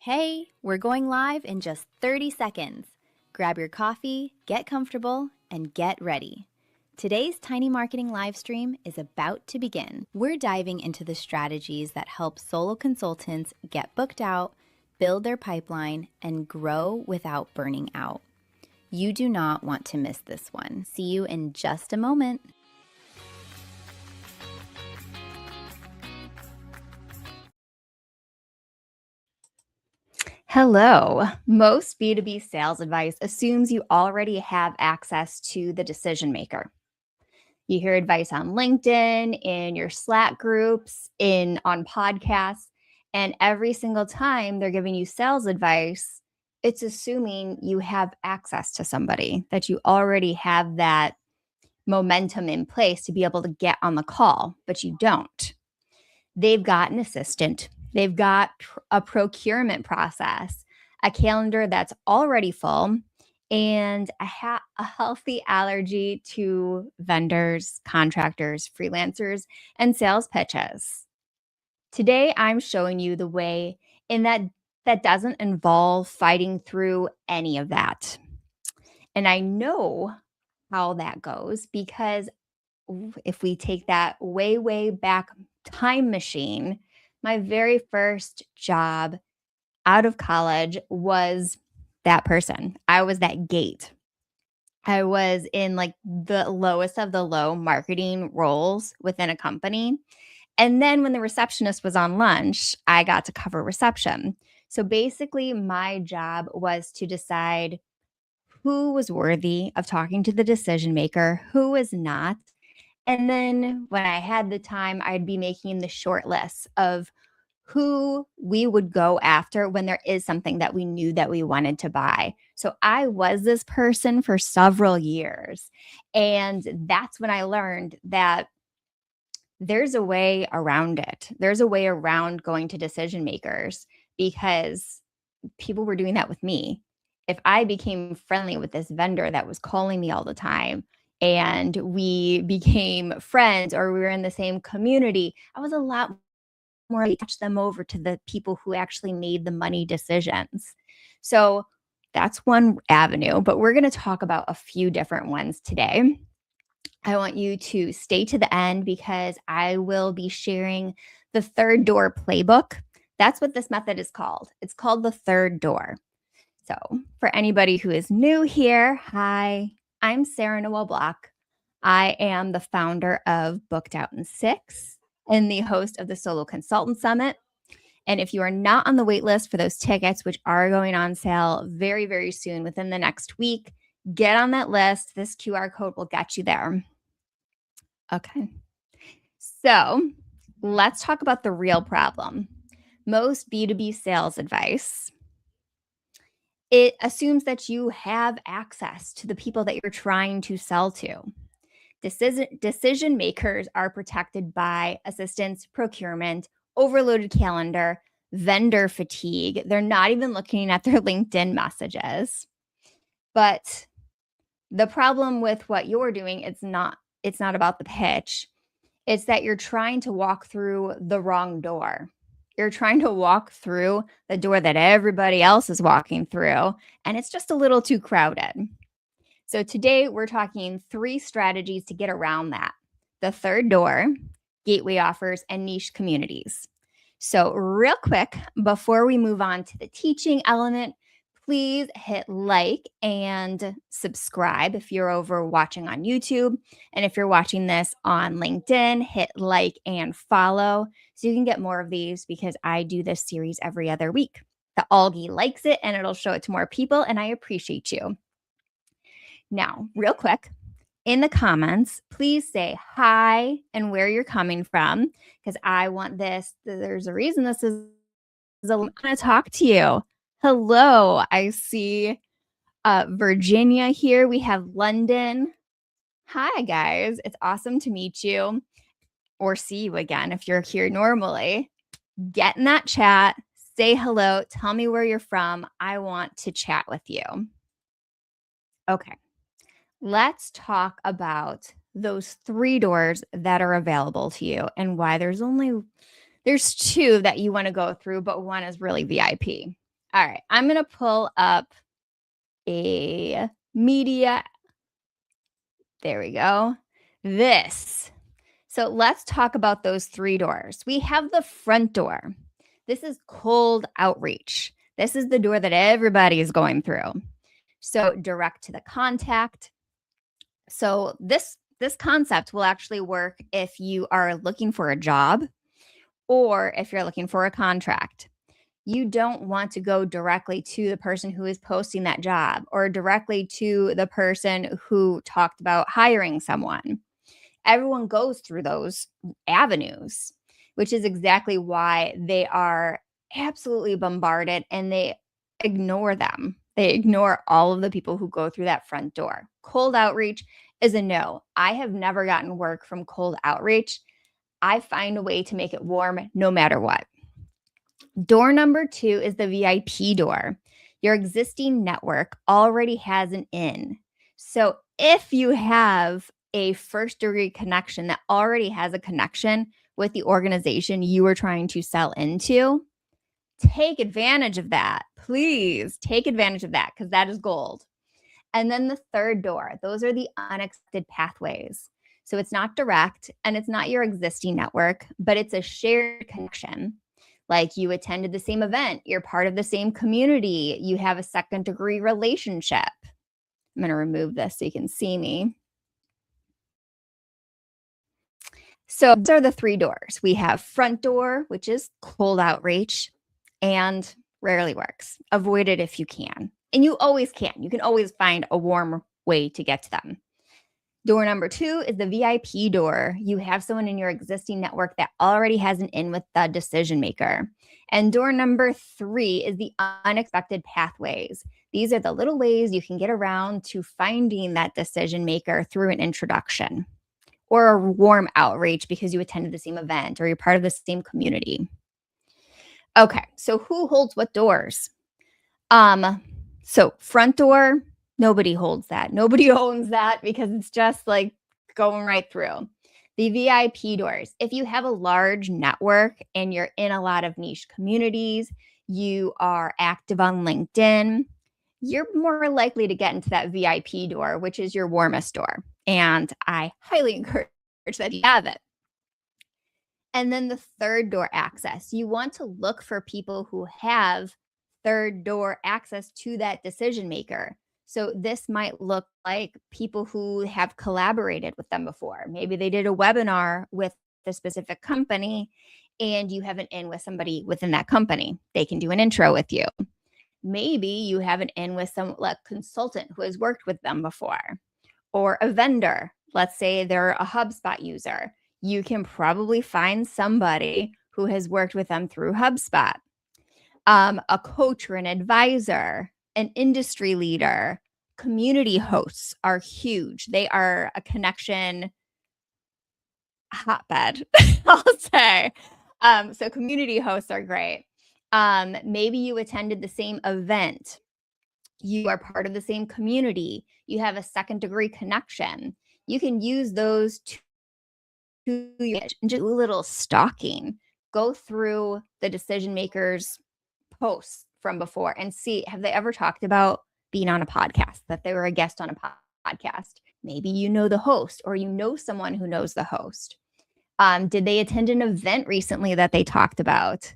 Hey, we're going live in just 30 seconds. Grab your coffee, get comfortable, and get ready. Today's Tiny Marketing live stream is about to begin. We're diving into the strategies that help solo consultants get booked out, build their pipeline, and grow without burning out. You do not want to miss this one. See you in just a moment. Hello. Most B2B sales advice assumes you already have access to the decision maker. You hear advice on LinkedIn, in your Slack groups, on podcasts, and every single time they're giving you sales advice, it's assuming you have access to somebody, that you already have that momentum in place to be able to get on the call, but you don't. They've got an assistant. They've got a procurement process, a calendar that's already full, and a healthy allergy to vendors, contractors, freelancers, and sales pitches. Today, I'm showing you the way in that doesn't involve fighting through any of that. And I know how that goes because if we take that way, way back time machine, my very first job out of college was that person. I was that gate. I was in like the lowest of the low marketing roles within a company. And then when the receptionist was on lunch, I got to cover reception. So basically, my job was to decide who was worthy of talking to the decision maker, who was not. And then when I had the time, I'd be making the short list of who we would go after when there is something that we knew that we wanted to buy. So I was this person for several years. And that's when I learned that there's a way around it. There's a way around going to decision makers because people were doing that with me. If I became friendly with this vendor that was calling me all the time and we became friends or we were in the same community, I was a lot more to touch them over to the people who actually made the money decisions. So that's one avenue, but we're going to talk about a few different ones today. I want you to stay to the end because I will be sharing the third door playbook. That's what this method is called. It's called the third door. So for anybody who is new here, hi, I'm Sarah Noel Block. I am the founder of Booked Out in 6 and the host of the Solo Consultant Summit. And if you are not on the wait list for those tickets, which are going on sale very, very soon within the next week, get on that list. This QR code will get you there. Okay. So let's talk about the real problem. Most B2B sales advice, it assumes that you have access to the people that you're trying to sell to. Decision makers are protected by assistance, procurement, overloaded calendar, vendor fatigue. They're not even looking at their LinkedIn messages. But the problem with what you're doing, it's not about the pitch. It's that you're trying to walk through the wrong door. You're trying to walk through the door that everybody else is walking through, and it's just a little too crowded. So today we're talking 3 strategies to get around that. The third door, gateway offers, and niche communities. So real quick, before we move on to the teaching element, please hit like and subscribe if you're over watching on YouTube. And if you're watching this on LinkedIn, hit like and follow so you can get more of these because I do this series every other week. The algae likes it and it'll show it to more people, and I appreciate you. Now, real quick, in the comments, please say hi and where you're coming from because I want this. There's a reason this is. I want to talk to you. Hello, I see Virginia here. We have London. Hi, guys. It's awesome to meet you or see you again if you're here normally. Get in that chat. Say hello. Tell me where you're from. I want to chat with you. Okay. Let's talk about those 3 doors that are available to you and why there's 2 that you want to go through, but one is really VIP. All right, I'm going to pull up a media. There we go. So let's talk about those 3 doors. We have the front door. This is cold outreach. This is the door that everybody is going through. So direct to the contact. So this concept will actually work if you are looking for a job or if you're looking for a contract. You don't want to go directly to the person who is posting that job or directly to the person who talked about hiring someone. Everyone goes through those avenues, which is exactly why they are absolutely bombarded and they ignore them. They ignore all of the people who go through that front door. Cold outreach is a no. I have never gotten work from cold outreach. I find a way to make it warm no matter what. Door number 2 is the VIP door. Your existing network already has an in. So if you have a first degree connection that already has a connection with the organization you are trying to sell into, take advantage of that. Please take advantage of that because that is gold. And then the third door, those are the unexpected pathways. So it's not direct and it's not your existing network, but it's a shared connection. Like you attended the same event, you're part of the same community, you have a second degree relationship. I'm going to remove this so you can see me. So those are the 3 doors. We have front door, which is cold outreach and rarely works. Avoid it if you can. And you always can. You can always find a warm way to get to them. Door number 2 is the VIP door. You have someone in your existing network that already has an in with the decision maker. And door number 3 is the unexpected pathways. These are the little ways you can get around to finding that decision maker through an introduction or a warm outreach because you attended the same event or you're part of the same community. Okay, so who holds what doors? So front door, nobody holds that. Nobody owns that because it's just like going right through. The VIP doors, if you have a large network and you're in a lot of niche communities, you are active on LinkedIn, you're more likely to get into that VIP door, which is your warmest door. And I highly encourage that you have it. And then the third door access, you want to look for people who have third door access to that decision maker. So this might look like people who have collaborated with them before. Maybe they did a webinar with a specific company and you have an in with somebody within that company. They can do an intro with you. Maybe you have an in with some consultant who has worked with them before or a vendor. Let's say they're a HubSpot user. You can probably find somebody who has worked with them through HubSpot. A coach or an advisor, an industry leader, community hosts are huge. They are a connection hotbed, I'll say. So community hosts are great. Maybe you attended the same event. You are part of the same community. You have a second degree connection. You can use those to do a little stalking. Go through the decision makers' posts from before and see, have they ever talked about being on a podcast, that they were a guest on a podcast? Maybe you know the host or you know someone who knows the host. Did they attend an event recently that they talked about?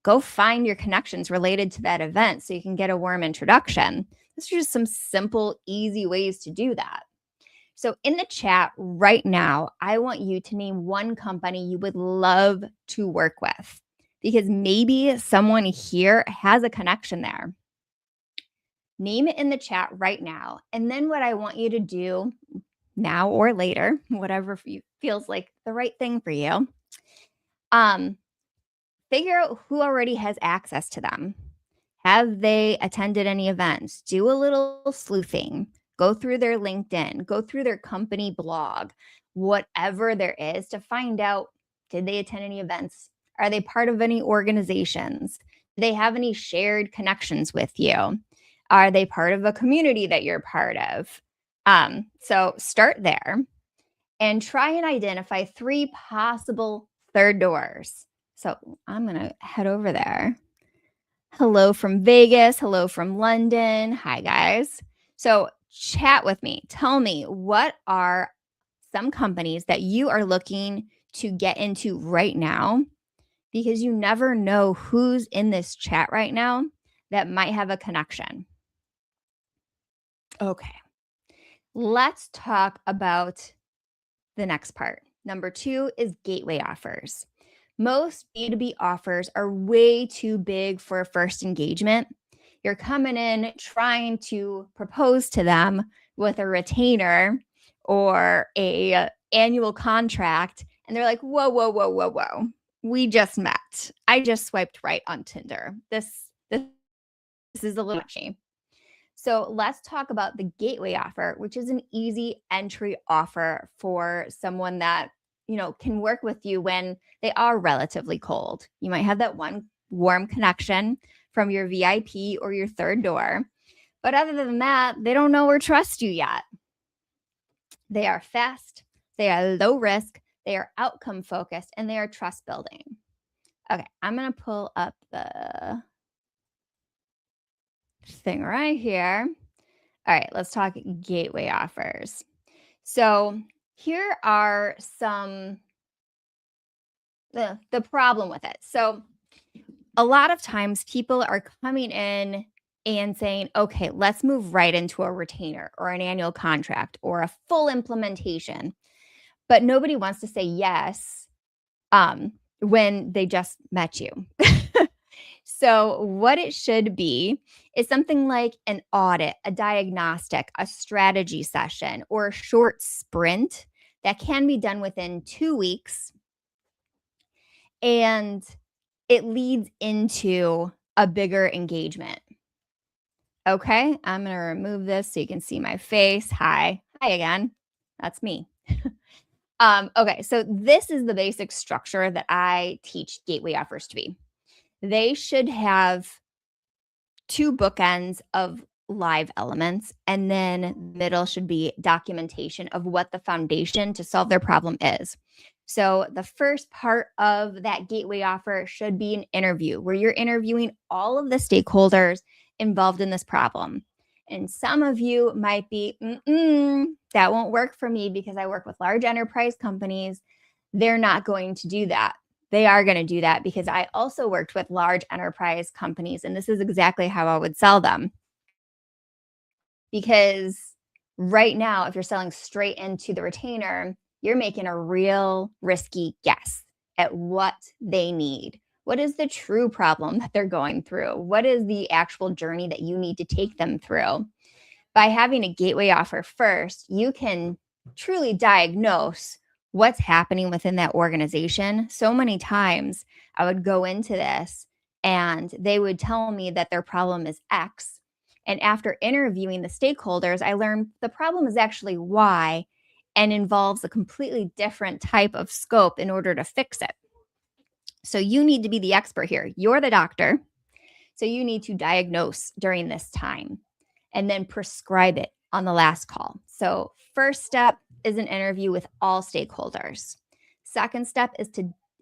Go find your connections related to that event so you can get a warm introduction. These are just some simple, easy ways to do that. So in the chat right now, I want you to name one company you would love to work with because maybe someone here has a connection there. Name it in the chat right now. And then what I want you to do now or later, whatever feels like the right thing for you, figure out who already has access to them. Have they attended any events? Do a little sleuthing. Go through their LinkedIn, go through their company blog, whatever there is to find out, did they attend any events? Are they part of any organizations? Do they have any shared connections with you? Are they part of a community that you're part of? So start there and try and identify 3 possible third doors. So I'm going to head over there. Hello from Vegas. Hello from London. Hi, guys. So, chat with me. Tell me, what are some companies that you are looking to get into right now? Because you never know who's in this chat right now that might have a connection. Okay. Let's talk about the next part. Number 2 is gateway offers. Most B2B offers are way too big for a first engagement. You're coming in trying to propose to them with a retainer or a annual contract, and they're like, whoa, whoa, whoa, whoa, whoa. We just met. I just swiped right on Tinder. This is a little much. So let's talk about the gateway offer, which is an easy entry offer for someone that, can work with you when they are relatively cold. You might have that one warm connection from your VIP or your third door. But other than that, they don't know or trust you yet. They are fast, they are low risk, they are outcome focused, and they are trust building. Okay, I'm going to pull up the thing right here. All right, let's talk gateway offers. So here are some the problem with it. So a lot of times people are coming in and saying, okay, let's move right into a retainer or an annual contract or a full implementation. But nobody wants to say yes when they just met you. So, what it should be is something like an audit, a diagnostic, a strategy session, or a short sprint that can be done within 2 weeks. And it leads into a bigger engagement. Okay, I'm going to remove this so you can see my face. Hi again. That's me. Okay, so this is the basic structure that I teach gateway offers to be. They should have 2 bookends of live elements, and then middle should be documentation of what the foundation to solve their problem is. So the first part of that gateway offer should be an interview where you're interviewing all of the stakeholders involved in this problem. And some of you might be, that won't work for me because I work with large enterprise companies. They're not going to do that. They are going to do that because I also worked with large enterprise companies, and this is exactly how I would sell them. Because right now, if you're selling straight into the retainer, you're making a real risky guess at what they need. What is the true problem that they're going through? What is the actual journey that you need to take them through? By having a gateway offer first, you can truly diagnose what's happening within that organization. So many times I would go into this and they would tell me that their problem is X. And after interviewing the stakeholders, I learned the problem is actually Y and involves a completely different type of scope in order to fix it. So you need to be the expert here. You're the doctor. So you need to diagnose during this time and then prescribe it on the last call. So first step is an interview with all stakeholders. Second step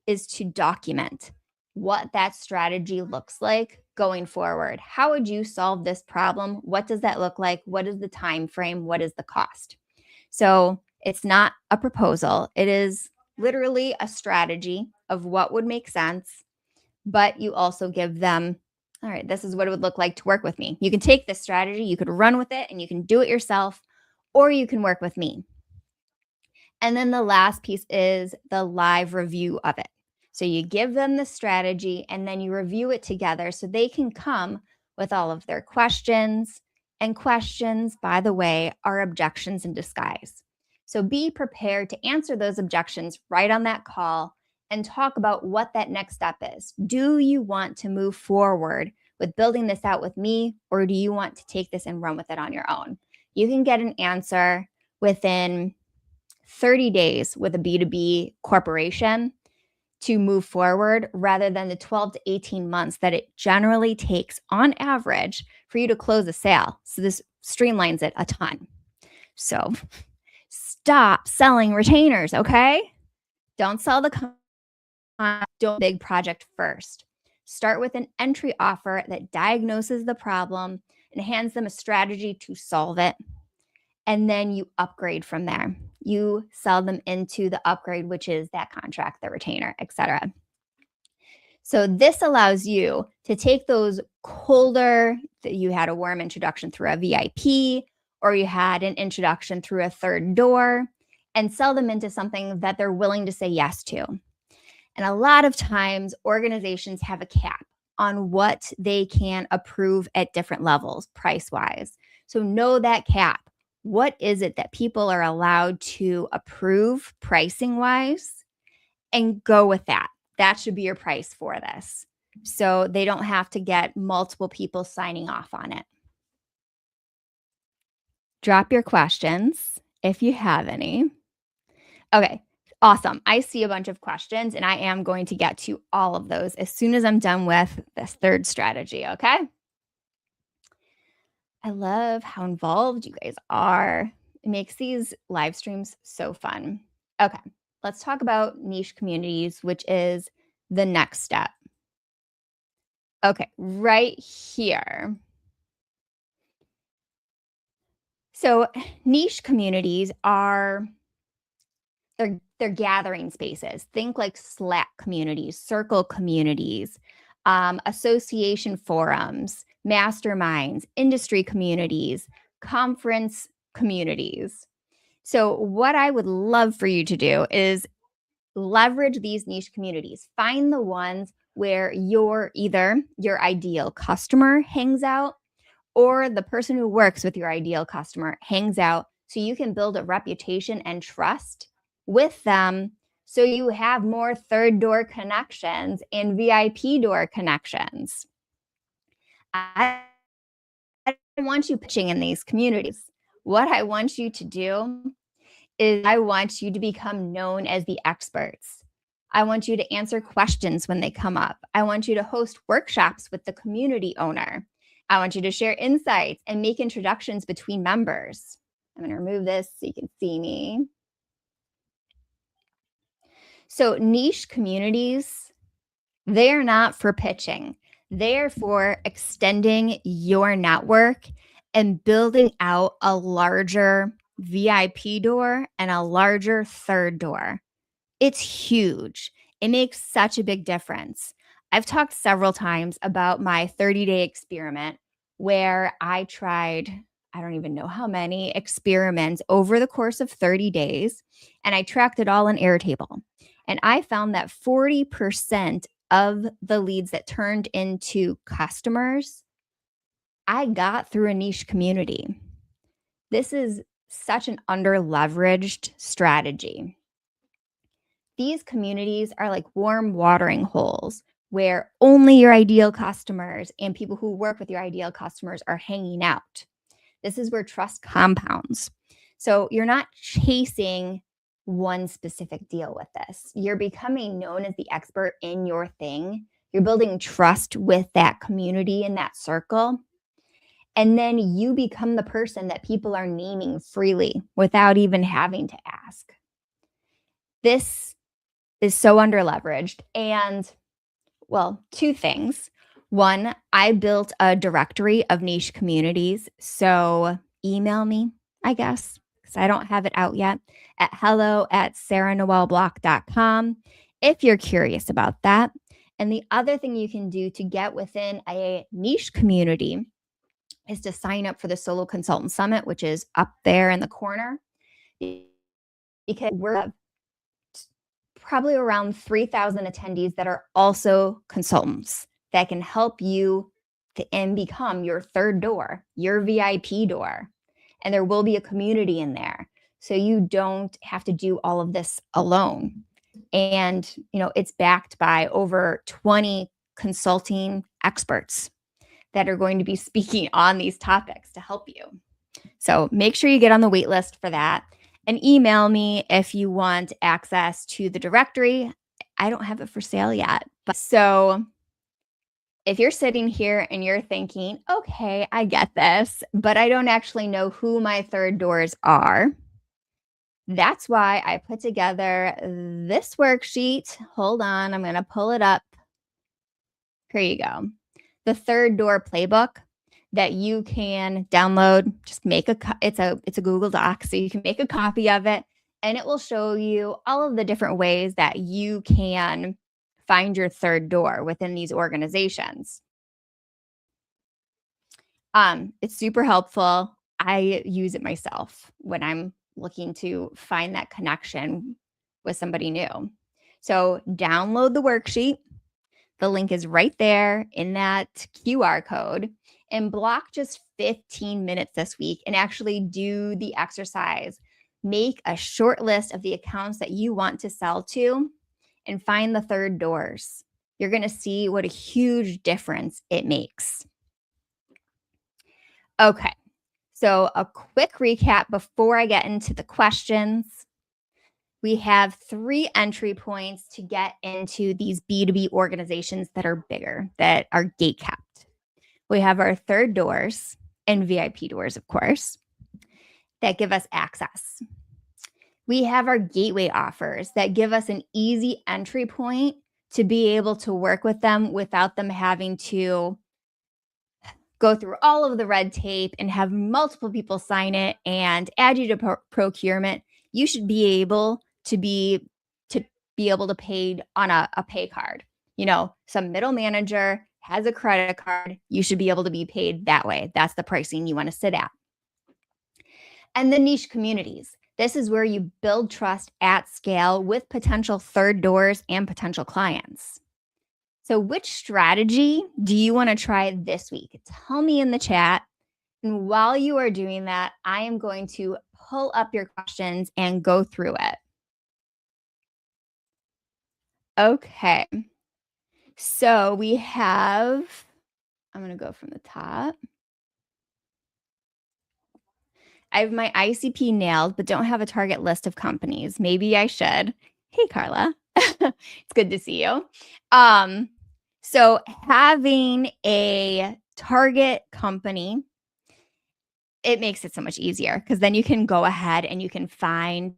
is to document what that strategy looks like going forward. How would you solve this problem? What does that look like? What is the time frame? What is the cost? So it's not a proposal. It is literally a strategy of what would make sense, but you also give them, all right, this is what it would look like to work with me. You can take this strategy, you could run with it, and you can do it yourself, or you can work with me. And then the last piece is the live review of it. So you give them the strategy and then you review it together so they can come with all of their questions. And questions, by the way, are objections in disguise. So be prepared to answer those objections right on that call and talk about what that next step is. Do you want to move forward with building this out with me, or do you want to take this and run with it on your own? You can get an answer within 30 days with a B2B corporation to move forward rather than the 12 to 18 months that it generally takes on average for you to close a sale. So this streamlines it a ton. So stop selling retainers, okay? Don't sell the big project first. Start with an entry offer that diagnoses the problem and hands them a strategy to solve it. And then you upgrade from there. You sell them into the upgrade, which is that contract, the retainer, etc. So this allows you to take those colder, that you had a warm introduction through a VIP, or you had an introduction through a third door, and sell them into something that they're willing to say yes to. And a lot of times organizations have a cap on what they can approve at different levels, price-wise. So know that cap. What is it that people are allowed to approve pricing-wise? And go with that. That should be your price for this. So they don't have to get multiple people signing off on it. Drop your questions if you have any. Okay, awesome. I see a bunch of questions and I am going to get to all of those as soon as I'm done with this third strategy, okay? I love how involved you guys are. It makes these live streams so fun. Okay, let's talk about niche communities, which is the next step. Okay, right here. So niche communities are they're gathering spaces. Think like Slack communities, circle communities, association forums, masterminds, industry communities, conference communities. So what I would love for you to do is leverage these niche communities. Find the ones where either your ideal customer hangs out or the person who works with your ideal customer hangs out, so you can build a reputation and trust with them, so you have more third door connections and VIP door connections. I don't want you pitching in these communities. What I want you to do is I want you to become known as the experts. I want you to answer questions when they come up. I want you to host workshops with the community owner. I want you to share insights and make introductions between members. I'm going to remove this so you can see me. So niche communities, they are not for pitching. They are for extending your network and building out a larger VIP door and a larger third door. It's huge. It makes such a big difference. I've talked several times about my 30-day experiment where I tried, I don't even know how many experiments over the course of 30 days, and I tracked it all in Airtable. And I found that 40% of the leads that turned into customers, I got through a niche community. This is such an under-leveraged strategy. These communities are like warm watering holes where only your ideal customers and people who work with your ideal customers are hanging out. This is where trust compounds. So you're not chasing one specific deal with this. You're becoming known as the expert in your thing. You're building trust with that community and that circle. And then you become the person that people are naming freely without even having to ask. This is so under-leveraged. And, well, two things. One, I built a directory of niche communities. So email me, I guess, because I don't have it out yet, at hello@sarahnoelblock.com if you're curious about that. And the other thing you can do to get within a niche community is to sign up for the Solo Consultant Summit, which is up there in the corner, because we're probably around 3,000 attendees that are also consultants that can help you and become your third door, your VIP door. And there will be a community in there. So you don't have to do all of this alone. And, it's backed by over 20 consulting experts that are going to be speaking on these topics to help you. So make sure you get on the wait list for that. And email me if you want access to the directory. I don't have it for sale yet. So if you're sitting here and you're thinking, okay, I get this, but I don't actually know who my third doors are, that's why I put together this worksheet. Hold on, I'm going to pull it up. Here you go. The third door playbook that you can download. Just make it's a Google Doc, so you can make a copy of it, and it will show you all of the different ways that you can find your third door within these organizations. It's super helpful. I use it myself when I'm looking to find that connection with somebody new. So download the worksheet. The link is right there in that QR code, and block just 15 minutes this week and actually do the exercise. Make a short list of the accounts that you want to sell to and find the third doors. You're going to see what a huge difference it makes. Okay, so a quick recap before I get into the questions. We have 3 entry points to get into these B2B organizations that are bigger, that are gate capped. We have our third doors and VIP doors, of course, that give us access. We have our gateway offers that give us an easy entry point to be able to work with them without them having to go through all of the red tape and have multiple people sign it and add you to procurement. You should be able to be able to pay on a pay card. Some middle manager has a credit card. You should be able to be paid that way. That's the pricing you want to sit at. And the niche communities. This is where you build trust at scale with potential third doors and potential clients. So which strategy do you want to try this week? Tell me in the chat. And while you are doing that, I am going to pull up your questions and go through it. Okay. So we have, I'm going to go from the top. I have my ICP nailed, but don't have a target list of companies. Maybe I should. Hey, Carla. It's good to see you. So having a target company, it makes it so much easier because then you can go ahead and you can find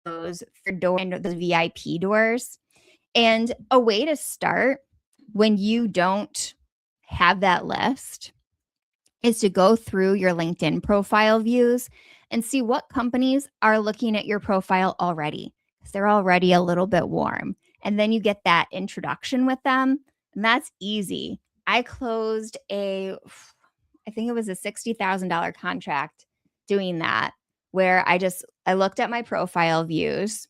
those door and those VIP doors. And a way to start when you don't have that list is to go through your LinkedIn profile views and see what companies are looking at your profile already, because they're already a little bit warm. And then you get that introduction with them, and that's easy. I closed I think it was a $60,000 contract doing that, where I looked at my profile views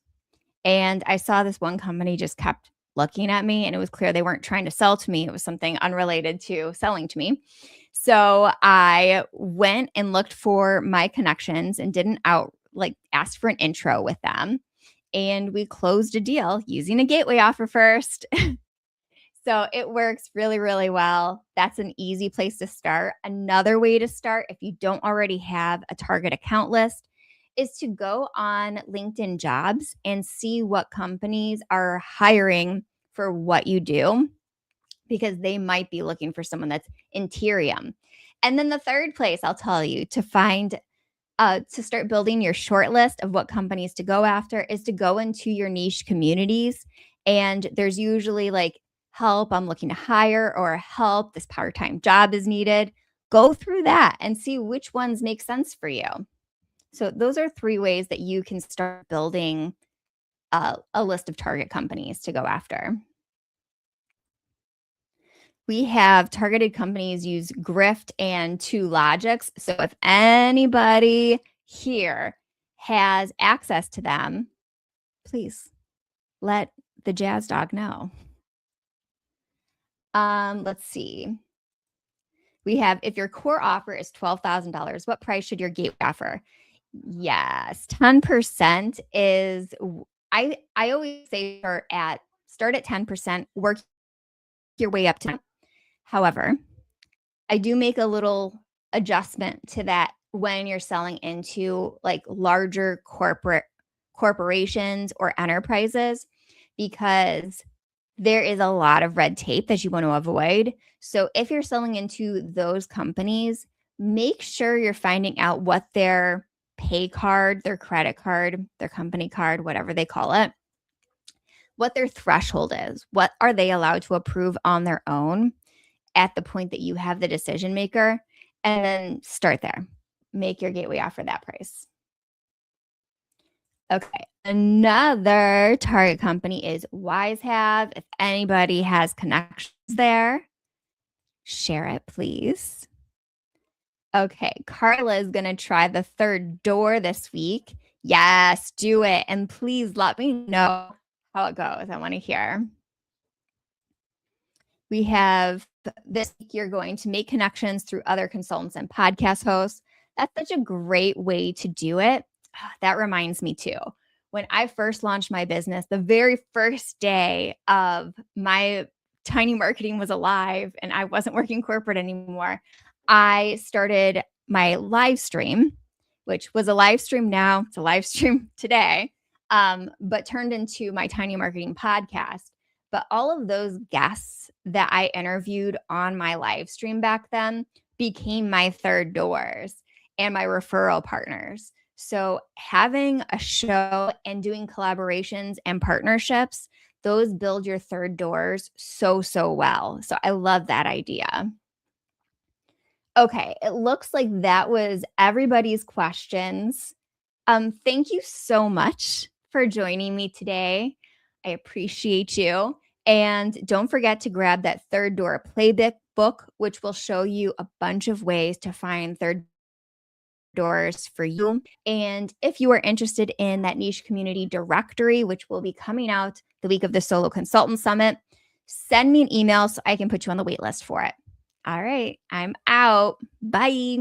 and I saw this one company just kept looking at me, and it was clear they weren't trying to sell to me. It was something unrelated to selling to me. So I went and looked for my connections and didn't ask for an intro with them. And we closed a deal using a gateway offer first. So it works really, really well. That's an easy place to start. Another way to start, if you don't already have a target account list, is to go on LinkedIn Jobs and see what companies are hiring for what you do, because they might be looking for someone that's Interium. And then the third place I'll tell you to find to start building your short list of what companies to go after is to go into your niche communities. And there's usually help, I'm looking to hire, or help, this part-time job is needed. Go through that and see which ones make sense for you. So those are 3 ways that you can start building a list of target companies to go after. We have targeted companies use Grift and 2Logics. So if anybody here has access to them, please let the Jazz Dog know. Let's see. We have, if your core offer is $12,000, what price should your gateway offer? Yes, 10% is, I always say start at 10%, work your way up to. However, I do make a little adjustment to that when you're selling into larger corporations or enterprises, because there is a lot of red tape that you want to avoid. So if you're selling into those companies, make sure you're finding out what their pay card, their credit card, their company card, whatever they call it, what their threshold is. What are they allowed to approve on their own at the point that you have the decision maker? And then start there. Make your gateway offer that price. Okay. Another target company is WiseHave. If anybody has connections there, share it, please. Okay. Carla is going to try the third door this week. Yes, do it. And please let me know how it goes. I want to hear. We have this week, you're going to make connections through other consultants and podcast hosts. That's such a great way to do it. That reminds me too. When I first launched my business, the very first day of my tiny marketing was alive and I wasn't working corporate anymore, I started my live stream, which was a live stream now. It's a live stream today, but turned into my tiny marketing podcast. But all of those guests that I interviewed on my live stream back then became my third doors and my referral partners. So having a show and doing collaborations and partnerships, those build your third doors so well. So I love that idea. Okay, it looks like that was everybody's questions. Thank you so much for joining me today. I appreciate you. And don't forget to grab that third door playbook book, which will show you a bunch of ways to find third doors for you. And if you are interested in that niche community directory, which will be coming out the week of the Solo Consultant Summit, send me an email so I can put you on the wait list for it. All right, I'm out. Bye.